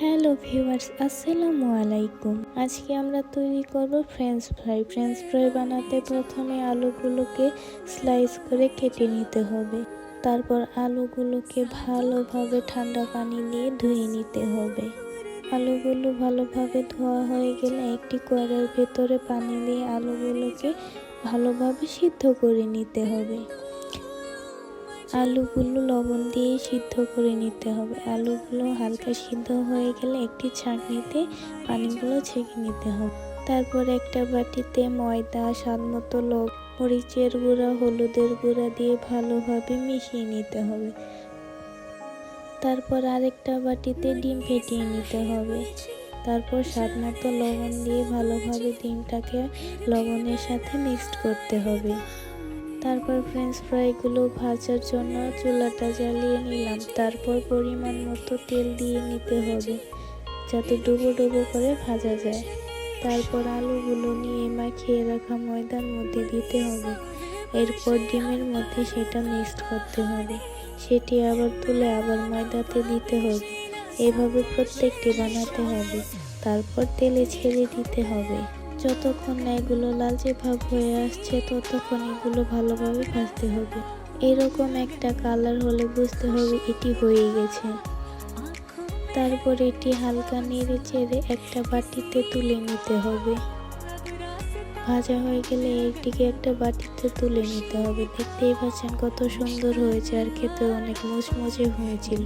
Hello viewers, আসসালামু আলাইকুম। আজকে আমরা তৈরি করব ফ্রেঞ্চ ফ্রাই। ফ্রেঞ্চ ফ্রাই বানাতে প্রথমে আলুগুলোকে স্লাইস করে কেটে নিতে হবে। তারপর আলুগুলোকে ভালোভাবে ঠান্ডা পানি দিয়ে ধুয়ে নিতে হবে। আলুগুলো ভালোভাবে ধোয়া হয়ে গেলে একটি কড়াইয়ের ভেতরে পানি দিয়ে আলুগুলোকে ভালোভাবে সিদ্ধ করে নিতে হবে। আলুগুলো লবণ দিয়ে সিদ্ধ করে নিতে হবে। আলুগুলো হালকা সিদ্ধ হয়ে গেলে একটি ছাঁকনিতে পানিগুলো ছেঁকে নিতে হবে। তারপর একটা বাটিতে ময়দা, স্বাদমতো লবণ, মরিচের গুঁড়া, হলুদের গুঁড়া দিয়ে ভালোভাবে মিশিয়ে নিতে হবে। তারপর আরেকটা বাটিতে ডিম ফেটিয়ে নিতে হবে। তারপর স্বাদমতো লবণ দিয়ে ভালোভাবে ডিমটাকে লবণের সাথে মিক্সড করতে হবে। তারপর ফ্রেঞ্চ ফ্রাইগুলো ভাজার জন্য চুলাটা জ্বালিয়ে নিলাম। তারপর পরিমাণ মতো তেল দিয়ে নিতে হবে যাতে ডুবো ডুবো করে ভাজা যায়। তারপর আলুগুলো নিয়ে মাখিয়ে রাখা ময়দার মধ্যে দিতে হবে। এরপর ডিমের মধ্যে সেটা মিক্সড করতে হবে। সেটি আবার তুলে আবার ময়দাতে দিতে হবে। এভাবে প্রত্যেকটি বানাতে হবে। তারপর তেলে ছেড়ে দিতে হবে। যতক্ষণ না এগুলো লালচে ভাব হয়ে আসছে ততক্ষণ এগুলো ভালোভাবে ভাজতে হবে। এরকম একটা কালার হলে বুঝতে হবে এটি হয়ে গেছে। তারপর এটি হালকা নেড়ে চেড়ে একটা বাটিতে তুলে নিতে হবে। ভাজা হয়ে গেলে এটিকে একটা বাটিতে তুলে নিতে হবে। দেখতেই পাচ্ছেন কত সুন্দর হয়েছে আর খেতে অনেক মুচমুচে হয়েছিল।